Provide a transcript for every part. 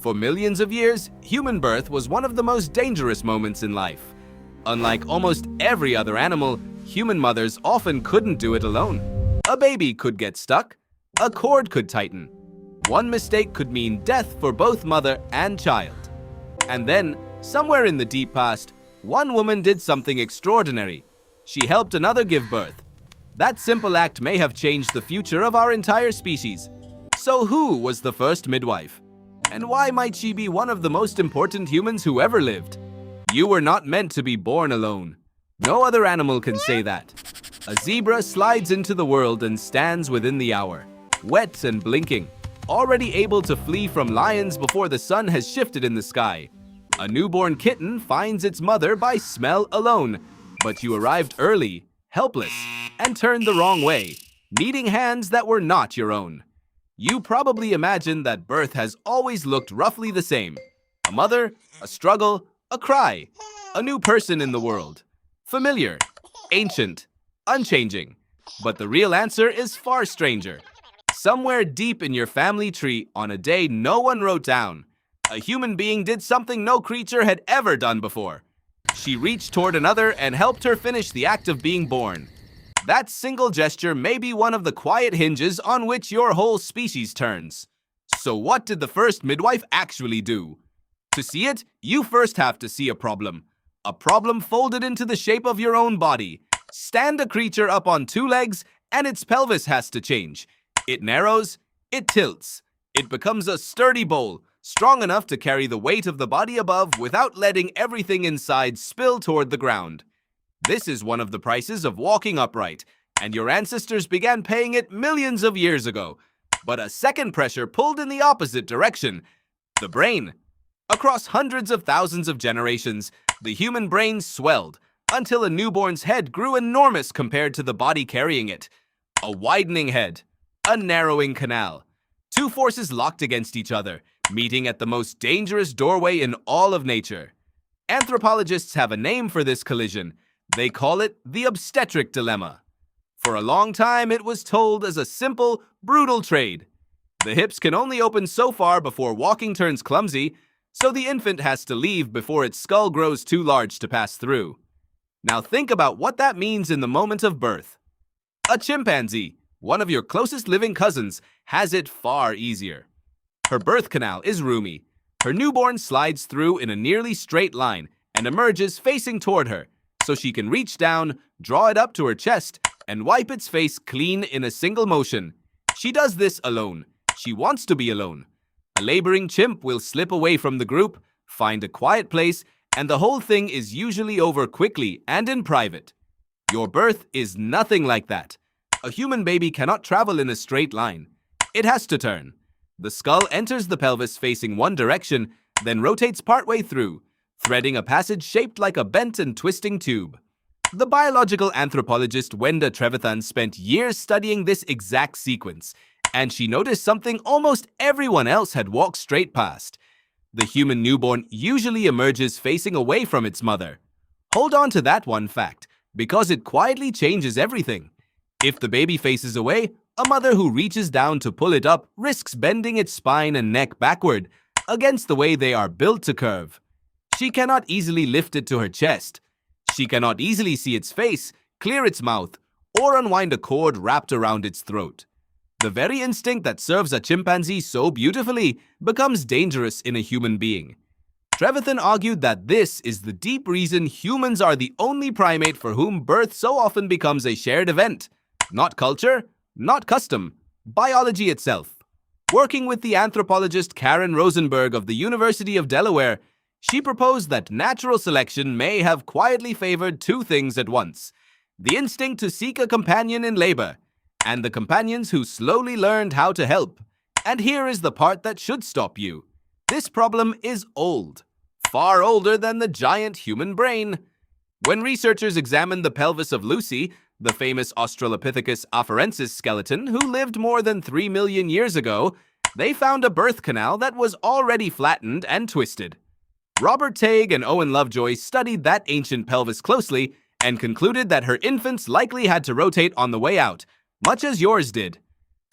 For millions of years, human birth was one of the most dangerous moments in life. Unlike almost every other animal, human mothers often couldn't do it alone. A baby could get stuck, a cord could tighten. One mistake could mean death for both mother and child. And then, somewhere in the deep past, one woman did something extraordinary. She helped another give birth. That simple act may have changed the future of our entire species. So who was the first midwife? And why might she be one of the most important humans who ever lived? You were not meant to be born alone. No other animal can say that. A zebra slides into the world and stands within the hour, wet and blinking, already able to flee from lions before the sun has shifted in the sky. A newborn kitten finds its mother by smell alone, but you arrived early, helpless, and turned the wrong way, needing hands that were not your own. You probably imagine that birth has always looked roughly the same. A mother, a struggle, a cry, a new person in the world. Familiar, ancient, unchanging. But the real answer is far stranger. Somewhere deep in your family tree, on a day no one wrote down, a human being did something no creature had ever done before. She reached toward another and helped her finish the act of being born. That single gesture may be one of the quiet hinges on which your whole species turns. So what did the first midwife actually do? To see it, you first have to see a problem. A problem folded into the shape of your own body. Stand a creature up on two legs and its pelvis has to change. It narrows, it tilts. It becomes a sturdy bowl, strong enough to carry the weight of the body above without letting everything inside spill toward the ground. This is one of the prices of walking upright, and your ancestors began paying it millions of years ago. But a second pressure pulled in the opposite direction: the brain. Across hundreds of thousands of generations, the human brain swelled until a newborn's head grew enormous compared to the body carrying it. A widening head, a narrowing canal. Two forces locked against each other, meeting at the most dangerous doorway in all of nature. Anthropologists have a name for this collision. They call it the obstetric dilemma. For a long time, it was told as a simple, brutal trade. The hips can only open so far before walking turns clumsy, so the infant has to leave before its skull grows too large to pass through. Now think about what that means in the moment of birth. A chimpanzee, one of your closest living cousins, has it far easier. Her birth canal is roomy. Her newborn slides through in a nearly straight line and emerges facing toward her, so she can reach down, draw it up to her chest, and wipe its face clean in a single motion. She does this alone. She wants to be alone. A laboring chimp will slip away from the group, find a quiet place, and the whole thing is usually over quickly and in private. Your birth is nothing like that. A human baby cannot travel in a straight line. It has to turn. The skull enters the pelvis facing one direction, then rotates partway through, threading a passage shaped like a bent and twisting tube. The biological anthropologist Wenda Trevathan spent years studying this exact sequence, and she noticed something almost everyone else had walked straight past. The human newborn usually emerges facing away from its mother. Hold on to that one fact, because it quietly changes everything. If the baby faces away, a mother who reaches down to pull it up risks bending its spine and neck backward, against the way they are built to curve. She cannot easily lift it to her chest. She cannot easily see its face, clear its mouth, or unwind a cord wrapped around its throat. The very instinct that serves a chimpanzee so beautifully becomes dangerous in a human being. Trevathan argued that this is the deep reason humans are the only primate for whom birth so often becomes a shared event. Not culture, not custom, biology itself. Working with the anthropologist Karen Rosenberg of the University of Delaware, she proposed that natural selection may have quietly favored two things at once: the instinct to seek a companion in labor, and the companions who slowly learned how to help. And here is the part that should stop you. This problem is old, far older than the giant human brain. When researchers examined the pelvis of Lucy, the famous Australopithecus afarensis skeleton who lived more than 3 million years ago, they found a birth canal that was already flattened and twisted. Robert Tague and Owen Lovejoy studied that ancient pelvis closely and concluded that her infants likely had to rotate on the way out, much as yours did.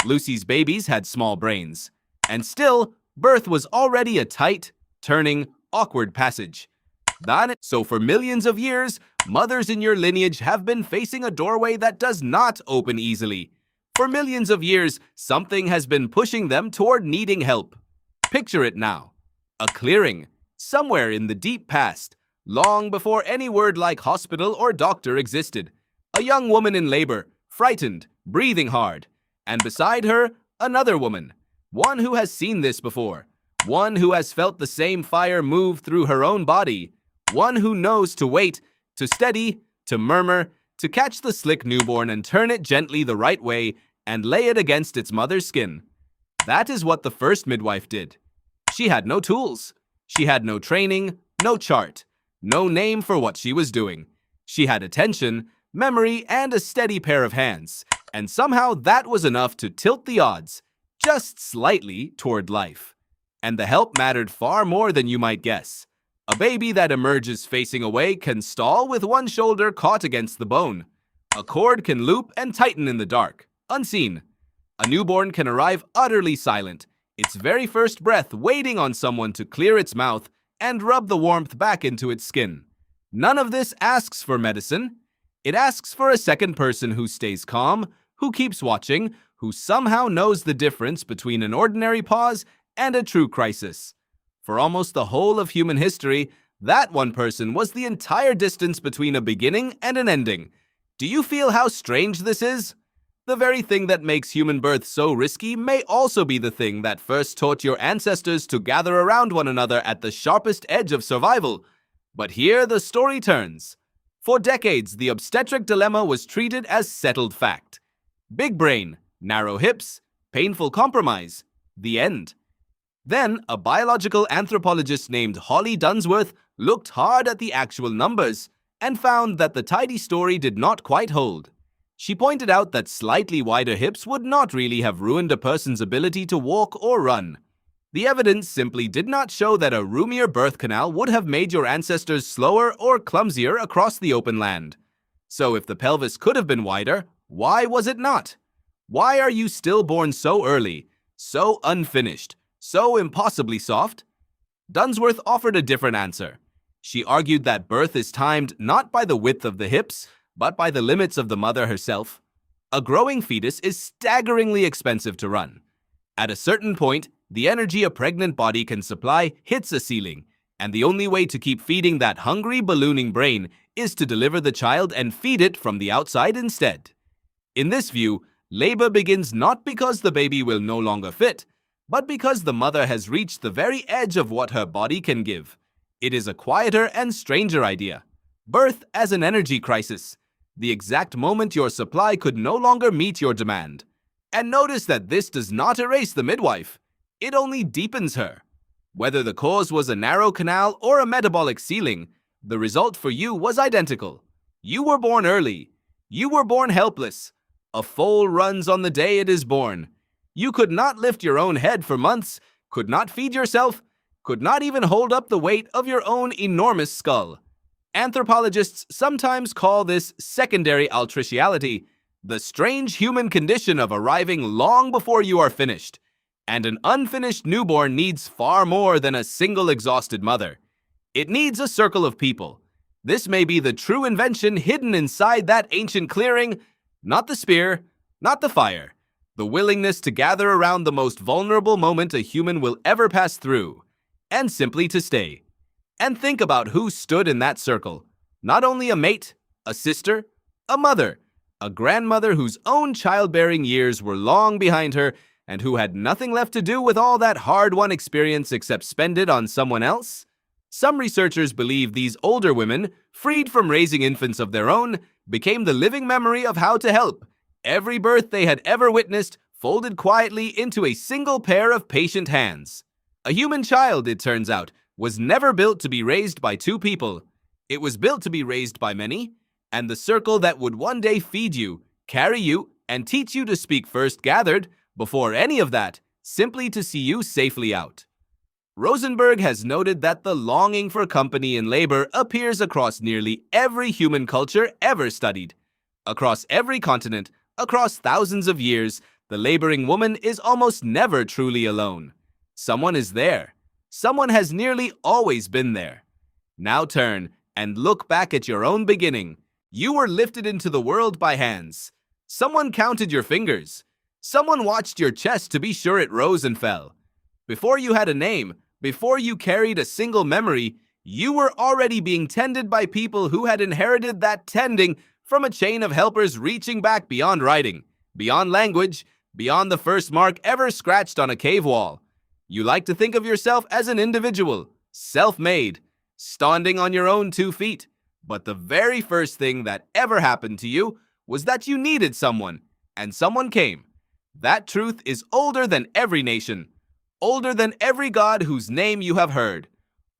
Lucy's babies had small brains. And still, Birth was already a tight, turning, awkward passage. So for millions of years, mothers in your lineage have been facing a doorway that does not open easily. For millions of years, something has been pushing them toward needing help. Picture it now. A clearing, somewhere in the deep past, long before any word like hospital or doctor existed. A young woman in labor, frightened, breathing hard. And beside her, another woman. One who has seen this before. One who has felt the same fire move through her own body. One who knows to wait, to steady, to murmur, to catch the slick newborn and turn it gently the right way and lay it against its mother's skin. That is what the first midwife did. She had no tools. She had no training, no chart, no name for what she was doing. She had attention, memory, and a steady pair of hands. And somehow that was enough to tilt the odds, just slightly, toward life. And the help mattered far more than you might guess. A baby that emerges facing away can stall with one shoulder caught against the bone. A cord can loop and tighten in the dark, unseen. A newborn can arrive utterly silent, its very first breath waiting on someone to clear its mouth and rub the warmth back into its skin. None of this asks for medicine. It asks for a second person who stays calm, who keeps watching, who somehow knows the difference between an ordinary pause and a true crisis. For almost the whole of human history, that one person was the entire distance between a beginning and an ending. Do you feel how strange this is? The very thing that makes human birth so risky may also be the thing that first taught your ancestors to gather around one another at the sharpest edge of survival. But here the story turns. For decades, the obstetric dilemma was treated as settled fact. Big brain, narrow hips, painful compromise. The end. Then, a biological anthropologist named Holly Dunsworth looked hard at the actual numbers and found that the tidy story did not quite hold. She pointed out that slightly wider hips would not really have ruined a person's ability to walk or run. The evidence simply did not show that a roomier birth canal would have made your ancestors slower or clumsier across the open land. So if the pelvis could have been wider, why was it not? Why are you still born so early, so unfinished, so impossibly soft? Dunsworth offered a different answer. She argued that birth is timed not by the width of the hips, but by the limits of the mother herself. A growing fetus is staggeringly expensive to run. At a certain point, the energy a pregnant body can supply hits a ceiling, and the only way to keep feeding that hungry, ballooning brain is to deliver the child and feed it from the outside instead. In this view, labor begins not because the baby will no longer fit, but because the mother has reached the very edge of what her body can give. It is a quieter and stranger idea. Birth as an energy crisis. The exact moment your supply could no longer meet your demand. And notice that this does not erase the midwife. It only deepens her. Whether the cause was a narrow canal or a metabolic ceiling, the result for you was identical. You were born early. You were born helpless. A foal runs on the day it is born. You could not lift your own head for months, could not feed yourself, could not even hold up the weight of your own enormous skull. Anthropologists sometimes call this secondary altriciality, the strange human condition of arriving long before you are finished. And an unfinished newborn needs far more than a single exhausted mother. It needs a circle of people. This may be the true invention hidden inside that ancient clearing, not the spear, not the fire. The willingness to gather around the most vulnerable moment a human will ever pass through, and simply to stay. And think about who stood in that circle. Not only a mate, a sister, a mother, a grandmother whose own childbearing years were long behind her and who had nothing left to do with all that hard-won experience except spend it on someone else. Some researchers believe these older women, freed from raising infants of their own, became the living memory of how to help. Every birth they had ever witnessed folded quietly into a single pair of patient hands. A human child, it turns out, was never built to be raised by two people. It was built to be raised by many, and the circle that would one day feed you, carry you, and teach you to speak first gathered, before any of that, simply to see you safely out. Rosenberg has noted that the longing for company in labor appears across nearly every human culture ever studied. Across every continent, across thousands of years, the laboring woman is almost never truly alone. Someone is there. Someone has nearly always been there. Now turn and look back at your own beginning. You were lifted into the world by hands. Someone counted your fingers. Someone watched your chest to be sure it rose and fell. Before you had a name, before you carried a single memory, you were already being tended by people who had inherited that tending from a chain of helpers reaching back beyond writing, beyond language, beyond the first mark ever scratched on a cave wall. You like to think of yourself as an individual, self-made, standing on your own 2 feet. But the very first thing that ever happened to you was that you needed someone, and someone came. That truth is older than every nation, older than every god whose name you have heard,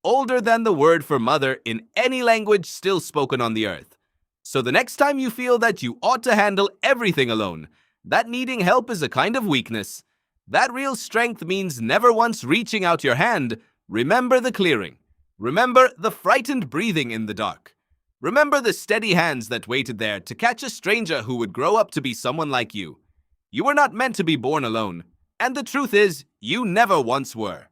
older than the word for mother in any language still spoken on the earth. So the next time you feel that you ought to handle everything alone, that needing help is a kind of weakness. That real strength means never once reaching out your hand. Remember the clearing. Remember the frightened breathing in the dark. Remember the steady hands that waited there to catch a stranger who would grow up to be someone like you. You were not meant to be born alone, and the truth is, you never once were.